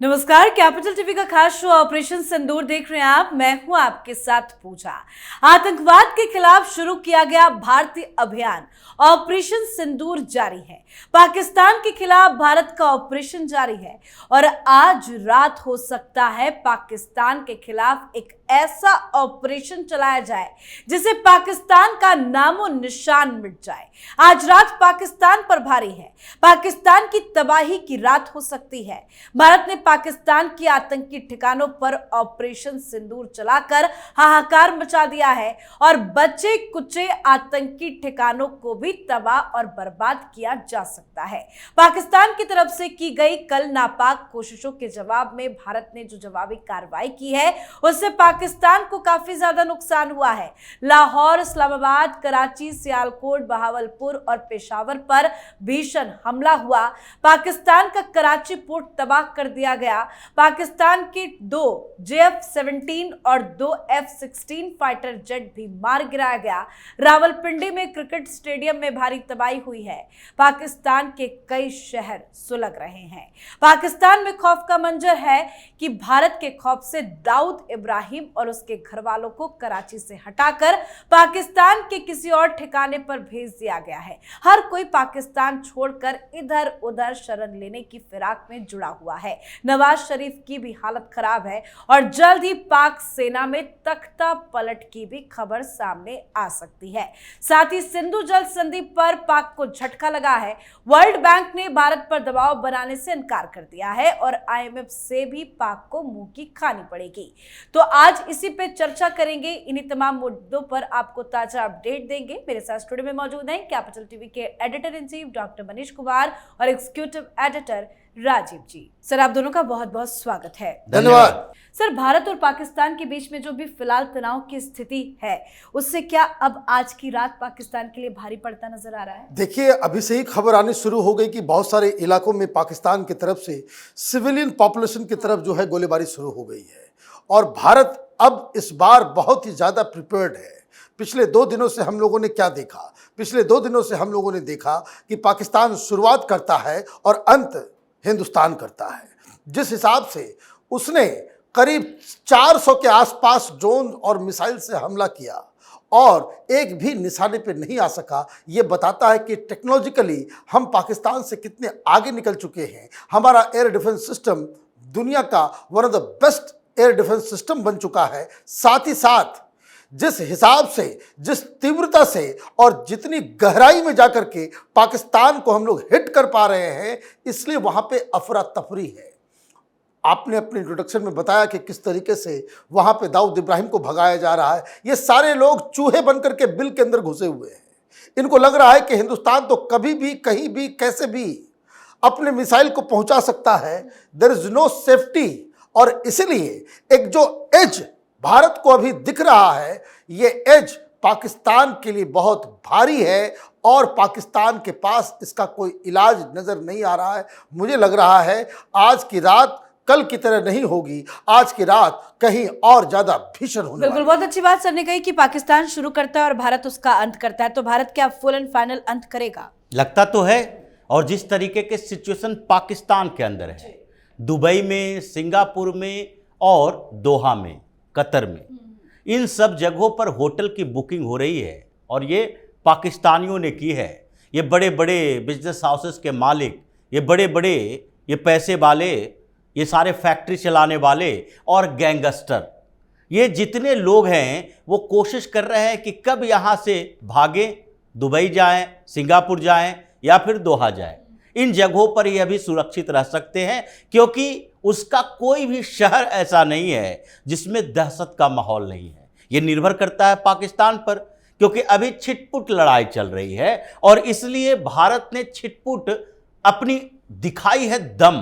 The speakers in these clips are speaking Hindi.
नमस्कार, कैपिटल टीवी का खास शो ऑपरेशन सिंदूर देख रहे हैं आप। मैं हूं आपके साथ पूजा। आतंकवाद के खिलाफ शुरू किया गया भारतीय अभियान ऑपरेशन सिंदूर जारी है। पाकिस्तान के खिलाफ भारत का ऑपरेशन जारी है और आज रात हो सकता है पाकिस्तान के खिलाफ एक ऐसा ऑपरेशन चलाया जाए जिसे पाकिस्तान का नामो निशान मिट जाए। आज रात पाकिस्तान पर भारी है। पाकिस्तान की तबाही की रात हो सकती है। भारत ने पाकिस्तान की आतंकी ठिकानों पर ऑपरेशन सिंदूर चलाकर हाहाकार मचा दिया है और बचे कुचे आतंकी ठिकानों को भी तबाह और बर्बाद किया जा सकता है। पाकिस्तान की तरफ से की गई कल नापाक कोशिशों के जवाब में भारत ने जो जवाबी कार्रवाई की है उससे पाकिस्तान को काफी ज्यादा नुकसान हुआ है। लाहौर, इस्लामाबाद, कराची, सियालकोट, बहावलपुर और पेशावर पर भीषण हमला हुआ। पाकिस्तान का कराची पोर्ट तबाह कर दिया गया। पाकिस्तान के 2 JF-17 और 2 F-16 फाइटर जेट भी मार गिराया गया। रावलपिंडी में क्रिकेट स्टेडियम में भारी तबाही हुई है। पाकिस्तान के कई शहर सुलग रहे हैं। पाकिस्तान में खौफ का मंजर है कि भारत के खौफ से दाऊद इब्राहिम और उसके घर वालों को कराची से हटाकर पाकिस्तान के किसी और ठिकाने पर भेज दिया गया है। हर कोई पाकिस्तान छोड़कर इधर उधर शरण लेने की फिराक में जुड़ा हुआ है। नवाज शरीफ की भी हालत खराब है और जल्द ही पाक सेना में तख्ता पलट की भी खबर सामने आ सकती है। साथ ही सिंधु जल संधि पर पाक को झटका लगा है। वर्ल्ड बैंक ने भारत पर दबाव बनाने से इनकार कर दिया है और IMF से भी पाक को मुंह की खानी पड़ेगी। तो आज इसी पे चर्चा करेंगे। इन्हीं तमाम मुद्दों पर आपको ताजा अपडेट देंगे। मेरे साथ स्टूडियो में मौजूद हैं कैपिटल टीवी के editor in chief doctor Manish Kumar और एग्जीक्यूटिव एडिटर राजीव जी। सर, आप दोनों का बहुत बहुत स्वागत है। धन्यवाद। सर, भारत और पाकिस्तान के बीच में जो भी फिलहाल तनाव की स्थिति है उससे क्या अब आज की रात पाकिस्तान के लिए भारी पड़ता नजर आ रहा है? देखिए, अभी से ही खबर आनी शुरू हो गई कि बहुत सारे इलाकों में पाकिस्तान की तरफ से सिविलियन पॉपुलेशन की तरफ जो है गोलीबारी शुरू हो गई है और भारत अब इस बार बहुत ही ज़्यादा प्रिपेयर्ड है। पिछले 2 दिनों से हम लोगों ने क्या देखा? पिछले 2 दिनों से हम लोगों ने देखा कि पाकिस्तान शुरुआत करता है और अंत हिंदुस्तान करता है। जिस हिसाब से उसने करीब 400 के आसपास ड्रोन और मिसाइल से हमला किया और एक भी निशाने पे नहीं आ सका, ये बताता है कि टेक्नोलॉजिकली हम पाकिस्तान से कितने आगे निकल चुके हैं। हमारा एयर डिफेंस सिस्टम दुनिया का one of the best air defence system बन चुका है। साथ ही साथ जिस हिसाब से, जिस तीव्रता से और जितनी गहराई में जाकर के पाकिस्तान को हम लोग हिट कर पा रहे हैं, इसलिए वहाँ पे अफरा तफरी है। आपने अपने इंट्रोडक्शन में बताया कि किस तरीके से वहाँ पे दाऊद इब्राहिम को भगाया जा रहा है। ये सारे लोग चूहे बन करके बिल के अंदर घुसे हुए हैं। इनको लग रहा है कि हिंदुस्तान तो कभी भी, कहीं भी, कैसे भी अपने मिसाइल को पहुँचा सकता है। देयर इज नो सेफ्टी और इसीलिए एक जो एज भारत को अभी दिख रहा है, ये एज पाकिस्तान के लिए बहुत भारी है और पाकिस्तान के पास इसका कोई इलाज नज़र नहीं आ रहा है। मुझे लग रहा है आज की रात कल की तरह नहीं होगी, आज की रात कहीं और ज़्यादा भीषण होने बिल्कुल, बहुत अच्छी बात सर ने कही कि पाकिस्तान शुरू करता है और भारत उसका अंत करता है। तो भारत क्या फुल एंड फाइनल अंत करेगा? लगता तो है। और जिस तरीके के सिचुएशन पाकिस्तान के अंदर है, दुबई में, सिंगापुर में और दोहा में, कतर में, इन सब जगहों पर होटल की बुकिंग हो रही है और ये पाकिस्तानियों ने की है। ये बड़े बड़े बिजनेस हाउसेस के मालिक, ये बड़े बड़े, ये पैसे वाले, ये सारे फैक्ट्री चलाने वाले और गैंगस्टर, ये जितने लोग हैं वो कोशिश कर रहे हैं कि कब यहाँ से भागें, दुबई जाएं, सिंगापुर जाएं या फिर दोहा जाएं। इन जगहों पर ये अभी सुरक्षित रह सकते हैं क्योंकि उसका कोई भी शहर ऐसा नहीं है जिसमें दहशत का माहौल नहीं है। ये निर्भर करता है पाकिस्तान पर क्योंकि अभी छिटपुट लड़ाई चल रही है और इसलिए भारत ने छिटपुट अपनी दिखाई है, दम,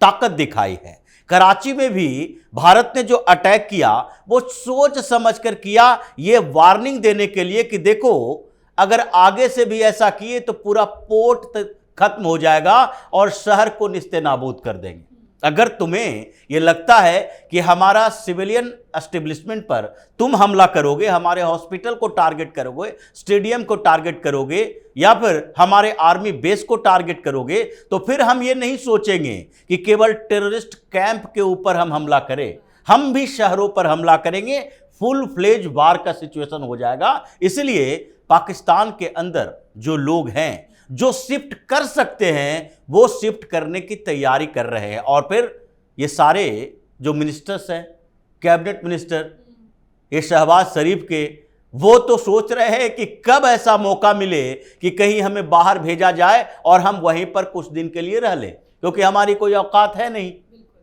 ताकत दिखाई है। कराची में भी भारत ने जो अटैक किया वो सोच समझ कर किया, ये वार्निंग देने के लिए कि देखो अगर आगे से भी ऐसा किए तो पूरा पोर्ट खत्म हो जाएगा और शहर को निस्ते नाबूद कर देंगे। अगर तुम्हें ये लगता है कि हमारा सिविलियन एस्टेब्लिशमेंट पर तुम हमला करोगे, हमारे हॉस्पिटल को टारगेट करोगे, स्टेडियम को टारगेट करोगे या फिर हमारे आर्मी बेस को टारगेट करोगे, तो फिर हम ये नहीं सोचेंगे कि केवल टेररिस्ट कैंप के ऊपर हम हमला करें, हम भी शहरों पर हमला करेंगे। फुल फ्लेज वार का सिचुएशन हो जाएगा। इसलिए पाकिस्तान के अंदर जो लोग हैं, जो शिफ्ट कर सकते हैं, वो शिफ्ट करने की तैयारी कर रहे हैं। और फिर ये सारे जो मिनिस्टर्स हैं, कैबिनेट मिनिस्टर, ये शहबाज शरीफ के, वो तो सोच रहे हैं कि कब ऐसा मौका मिले कि कहीं हमें बाहर भेजा जाए और हम वहीं पर कुछ दिन के लिए रह लें, क्योंकि हमारी कोई औकात है नहीं।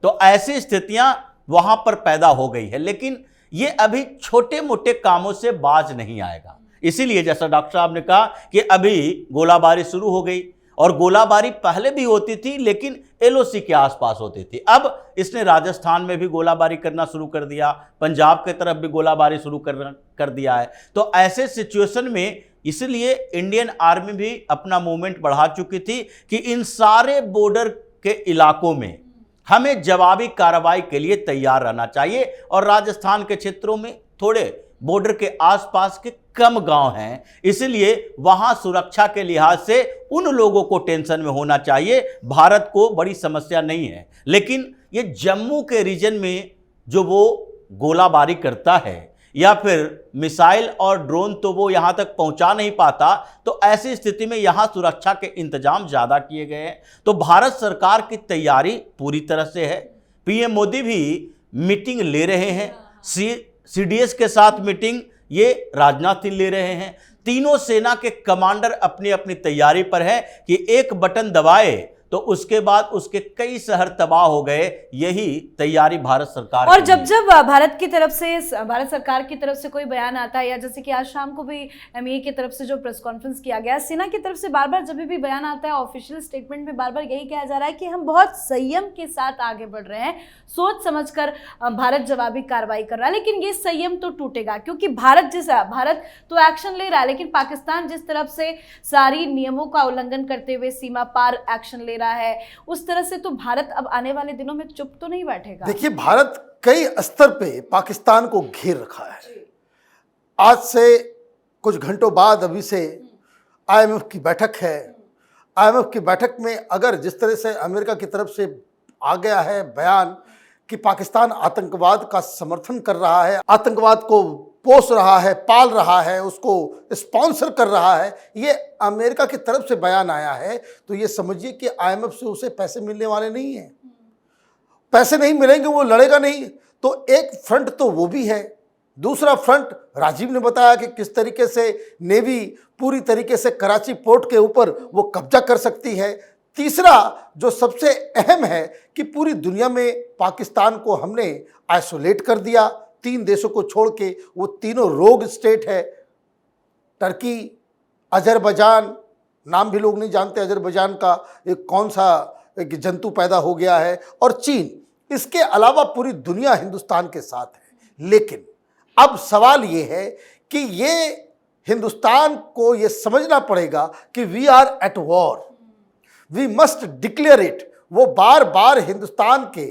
तो ऐसी स्थितियां वहां पर पैदा हो गई है। लेकिन ये अभी छोटे मोटे कामों से बाज नहीं आएगा। इसीलिए जैसा डॉक्टर साहब ने कहा कि अभी गोलाबारी शुरू हो गई, और गोलाबारी पहले भी होती थी लेकिन एलओसी के आसपास होती थी। अब इसने राजस्थान में भी गोलाबारी करना शुरू कर दिया, पंजाब की तरफ भी गोलाबारी शुरू कर दिया है। तो ऐसे सिचुएशन में इसलिए इंडियन आर्मी भी अपना मूवमेंट बढ़ा चुकी थी कि इन सारे बॉर्डर के इलाकों में हमें जवाबी कार्रवाई के लिए तैयार रहना चाहिए। और राजस्थान के क्षेत्रों में थोड़े बॉर्डर के आसपास के कम गांव हैं, इसलिए वहां सुरक्षा के लिहाज से उन लोगों को टेंशन में होना चाहिए। भारत को बड़ी समस्या नहीं है, लेकिन ये जम्मू के रीजन में जो वो गोलाबारी करता है या फिर मिसाइल और ड्रोन तो वो यहां तक पहुंचा नहीं पाता, तो ऐसी स्थिति में यहां सुरक्षा के इंतजाम ज़्यादा किए गए हैं। तो भारत सरकार की तैयारी पूरी तरह से है। पीएम मोदी भी मीटिंग ले रहे हैं, सीडीएस के साथ मीटिंग ये राजनाथ सिंह ले रहे हैं। तीनों सेना के कमांडर अपनी अपनी तैयारी पर है कि एक बटन दबाए तो उसके बाद उसके कई शहर तबाह हो गए। यही तैयारी भारत सरकार और जब भारत सरकार की तरफ से कोई बयान आता है, या जैसे कि आज शाम को भी एमईए की तरफ से जो प्रेस कॉन्फ्रेंस किया गया, सेना की तरफ से बार बार जब भी बयान आता है, ऑफिशियल स्टेटमेंट में बार बार यही कहा जा रहा है कि हम बहुत संयम के साथ आगे बढ़ रहे हैं, सोच समझकर भारत जवाबी कार्रवाई कर रहा है। लेकिन ये संयम तो टूटेगा, क्योंकि भारत तो एक्शन ले रहा है, लेकिन पाकिस्तान जिस तरफ से सारी नियमों का उल्लंघन करते हुए सीमा पार एक्शन ले रहा है, उस तरह से तो भारत अब आने वाले दिनों में चुप तो नहीं बैठेगा। देखिए, भारत कई स्तर पे पाकिस्तान को घेर रखा है। आज से कुछ घंटों बाद अभी से आईएमएफ की बैठक है। आईएमएफ की बैठक में अगर जिस तरह से अमेरिका की तरफ से आ गया है बयान कि पाकिस्तान आतंकवाद का समर्थन कर रहा है, आतंकवाद को पोस रहा है, पाल रहा है, उसको स्पॉन्सर कर रहा है, ये अमेरिका की तरफ से बयान आया है, तो ये समझिए कि आईएमएफ से उसे पैसे मिलने वाले नहीं हैं। पैसे नहीं मिलेंगे, वो लड़ेगा नहीं। तो एक फ्रंट तो वो भी है। दूसरा फ्रंट राजीव ने बताया कि किस तरीके से नेवी पूरी तरीके से कराची पोर्ट के ऊपर वो कब्जा कर सकती है। तीसरा जो सबसे अहम है कि पूरी दुनिया में पाकिस्तान को हमने आइसोलेट कर दिया, 3 देशों को छोड़ के। वो तीनों रोग स्टेट है, टर्की, अजरबैजान, नाम भी लोग नहीं जानते अजरबैजान का, एक कौन सा एक जंतु पैदा हो गया है, और चीन। इसके अलावा पूरी दुनिया हिंदुस्तान के साथ है। लेकिन अब सवाल ये है कि ये हिंदुस्तान को ये समझना पड़ेगा कि we are at war, we must declare it. वो बार बार हिंदुस्तान के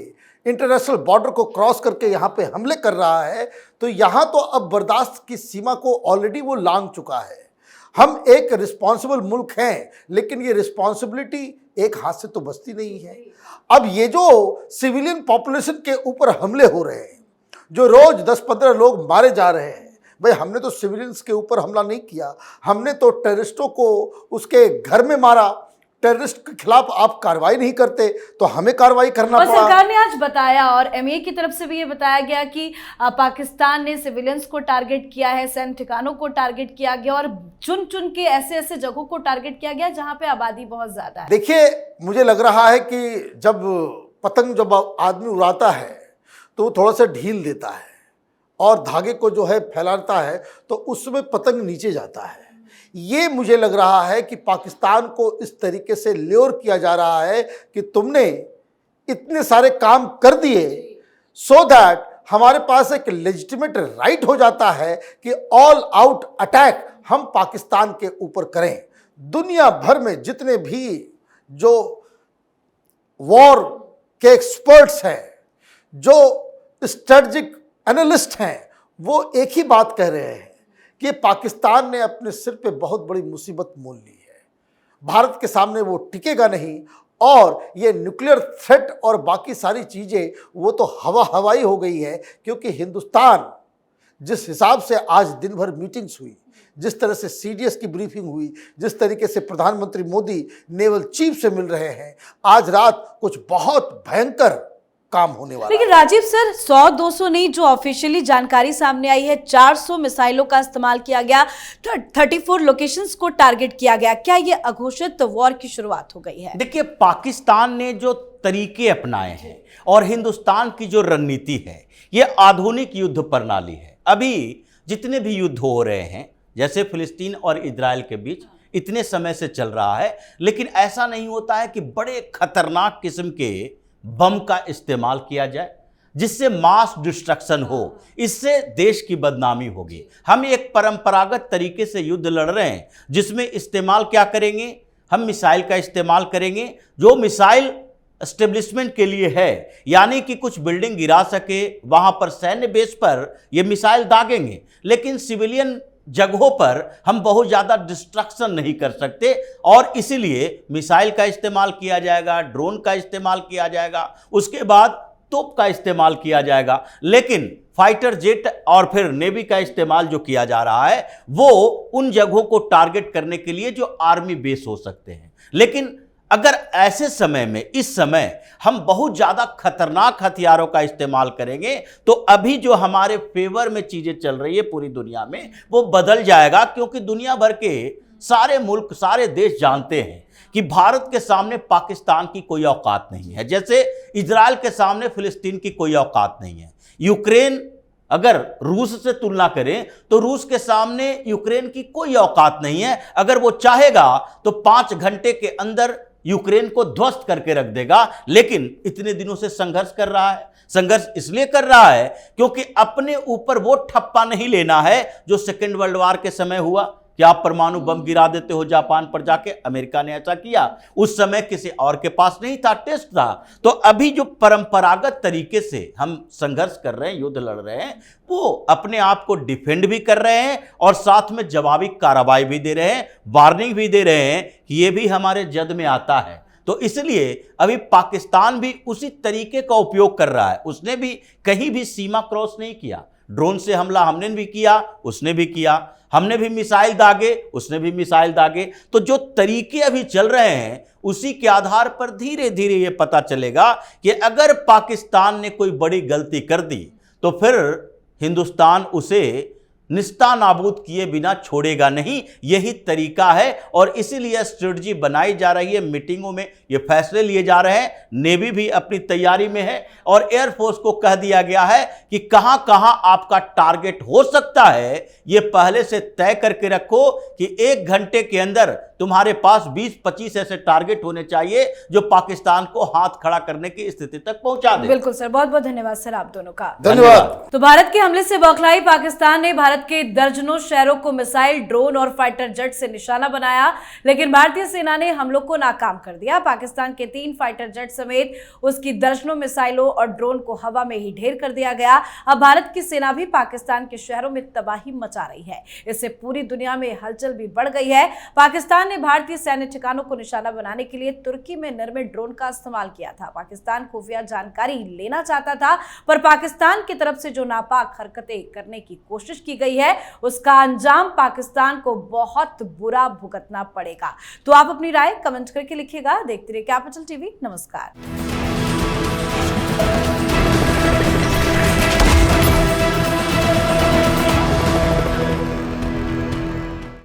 इंटरनेशनल बॉर्डर को क्रॉस करके यहाँ पे हमले कर रहा है, तो यहाँ तो अब बर्दाश्त की सीमा को ऑलरेडी वो लांघ चुका है। हम एक रिस्पॉन्सिबल मुल्क हैं, लेकिन ये रिस्पॉन्सिबिलिटी एक हाथ से तो बचती नहीं है। अब ये जो सिविलियन पॉपुलेशन के ऊपर हमले हो रहे हैं, जो रोज 10-15 लोग मारे जा रहे हैं, भाई हमने तो सिविलियंस के ऊपर हमला नहीं किया, हमने तो टेररिस्टों को उसके घर में मारा। टेररिस्ट के खिलाफ आप कार्रवाई नहीं करते तो हमें कार्रवाई करना पड़ा। सरकार ने आज बताया, और एमईए की तरफ से भी ये बताया गया कि पाकिस्तान ने सिविलियंस को टारगेट किया है, सैन्य ठिकानों को टारगेट किया गया, और चुन चुन के ऐसे जगहों को टारगेट किया गया जहां पे आबादी बहुत ज्यादा है। देखिए, मुझे लग रहा है कि जब आदमी उड़ाता है तो वो थोड़ा सा ढील देता है और धागे को जो है फैलाता है, तो उसमें पतंग नीचे जाता है। ये मुझे लग रहा है कि पाकिस्तान को इस तरीके से ल्योर किया जा रहा है कि तुमने इतने सारे काम कर दिए सो दैट हमारे पास एक लेजिटिमेट राइट हो जाता है कि ऑल आउट अटैक हम पाकिस्तान के ऊपर करें। दुनिया भर में जितने भी जो वॉर के एक्सपर्ट्स हैं, जो स्ट्रेटजिक एनालिस्ट हैं, वो एक ही बात कह रहे हैं कि पाकिस्तान ने अपने सिर पे बहुत बड़ी मुसीबत मोल ली है। भारत के सामने वो टिकेगा नहीं और ये न्यूक्लियर थ्रेट और बाकी सारी चीज़ें वो तो हवाई हो गई है, क्योंकि हिंदुस्तान जिस हिसाब से आज दिन भर मीटिंग्स हुई, जिस तरह से सीडीएस की ब्रीफिंग हुई, जिस तरीके से प्रधानमंत्री मोदी नेवल चीफ से मिल रहे हैं, आज रात कुछ बहुत भयंकर काम होने वाला लेकिन राजीव सर, 100-200 नहीं, जो ऑफिशियली जानकारी सामने आई है 400 मिसाइलों का इस्तेमाल किया गया, 34 लोकेशंस को टारगेट किया गया। क्या ये अघोषित वॉर की शुरुआत हो गई है? देखिए, पाकिस्तान ने जो तरीके अपनाए हैं और हिंदुस्तान की जो रणनीति है, ये आधुनिक युद्ध प्रणाली है। अभी जितने भी युद्ध हो रहे हैं, जैसे फिलिस्तीन और इजराइल के बीच, इतने समय से चल रहा है, लेकिन ऐसा नहीं होता है कि बड़े खतरनाक किस्म के बम का इस्तेमाल किया जाए जिससे मास डिस्ट्रक्शन हो। इससे देश की बदनामी होगी। हम एक परंपरागत तरीके से युद्ध लड़ रहे हैं, जिसमें इस्तेमाल क्या करेंगे, हम मिसाइल का इस्तेमाल करेंगे, जो मिसाइल एस्टेब्लिशमेंट के लिए है, यानी कि कुछ बिल्डिंग गिरा सके, वहां पर सैन्य बेस पर ये मिसाइल दागेंगे। लेकिन सिविलियन जगहों पर हम बहुत ज़्यादा डिस्ट्रक्शन नहीं कर सकते, और इसीलिए मिसाइल का इस्तेमाल किया जाएगा, ड्रोन का इस्तेमाल किया जाएगा, उसके बाद तोप का इस्तेमाल किया जाएगा। लेकिन फाइटर जेट और फिर नेवी का इस्तेमाल जो किया जा रहा है, वो उन जगहों को टारगेट करने के लिए जो आर्मी बेस हो सकते हैं। लेकिन अगर ऐसे समय में, इस समय हम बहुत ज़्यादा खतरनाक हथियारों का इस्तेमाल करेंगे, तो अभी जो हमारे फेवर में चीज़ें चल रही है पूरी दुनिया में, वो बदल जाएगा। क्योंकि दुनिया भर के सारे मुल्क, सारे देश जानते हैं कि भारत के सामने पाकिस्तान की कोई औकात नहीं है, जैसे इजराइल के सामने फिलिस्तीन की कोई औकात नहीं है। यूक्रेन अगर रूस से तुलना करें तो रूस के सामने यूक्रेन की कोई औकात नहीं है। अगर वो चाहेगा तो 5 घंटे के अंदर यूक्रेन को ध्वस्त करके रख देगा। लेकिन इतने दिनों से संघर्ष कर रहा है। संघर्ष इसलिए कर रहा है क्योंकि अपने ऊपर वो ठप्पा नहीं लेना है जो सेकेंड वर्ल्ड वॉर के समय हुआ कि आप परमाणु बम गिरा देते हो जापान पर जाके। अमेरिका ने ऐसा किया, उस समय किसी और के पास नहीं था, टेस्ट था। तो अभी जो परंपरागत तरीके से हम संघर्ष कर रहे हैं, युद्ध लड़ रहे हैं, वो अपने आप को डिफेंड भी कर रहे हैं और साथ में जवाबी कार्रवाई भी दे रहे हैं, वार्निंग भी दे रहे हैं कि ये भी हमारे जद में आता है। तो इसलिए अभी पाकिस्तान भी उसी तरीके का उपयोग कर रहा है। उसने भी कहीं भी सीमा क्रॉस नहीं किया। ड्रोन से हमला हमने भी किया, उसने भी किया। हमने भी मिसाइल दागे, उसने भी मिसाइल दागे। तो जो तरीके अभी चल रहे हैं, उसी के आधार पर धीरे धीरे ये पता चलेगा कि अगर पाकिस्तान ने कोई बड़ी गलती कर दी तो फिर हिंदुस्तान उसे निस्ता नाबूद किए बिना छोड़ेगा नहीं। यही तरीका है और इसीलिए स्ट्रेटजी बनाई जा रही है। मीटिंगों में ये फैसले लिए जा रहे हैं। नेवी भी अपनी तैयारी में है और एयरफोर्स को कह दिया गया है कि कहां कहां आपका टारगेट हो सकता है, ये पहले से तय करके रखो कि 1 घंटे के अंदर तुम्हारे पास 20-25 ऐसे टारगेट होने चाहिए जो पाकिस्तान को हाथ खड़ा करने की स्थिति तक पहुंचा दे। बिल्कुल सर, बहुत बहुत धन्यवाद सर आप दोनों का। धन्यवाद। तो भारत के हमले से बौखलाई पाकिस्तान ने भारत के दर्जनों शहरों को मिसाइल, ड्रोन और फाइटर जेट से निशाना बनाया, लेकिन भारतीय सेना ने हमलों को नाकाम कर दिया। पाकिस्तान के 3 फाइटर जेट समेत उसकी दर्जनों मिसाइलों और ड्रोन को हवा में ही ढेर कर दिया गया। अब भारत की सेना भी पाकिस्तान के शहरों में तबाही मचा रही है। इससे पूरी दुनिया में हलचल भी बढ़ गई है। पाकिस्तान ने भारतीय सैन्य ठिकानों को निशाना बनाने के लिए तुर्की में निर्मित ड्रोन का इस्तेमाल किया था। पाकिस्तान खुफिया जानकारी लेना चाहता था, पर पाकिस्तान की तरफ से जो नापाक हरकतें करने की कोशिश की गई है, उसका अंजाम पाकिस्तान को बहुत बुरा भुगतना पड़ेगा। तो आप अपनी राय कमेंट करके लिखिएगा। देखते रहिए कैपिटल टीवी। नमस्कार।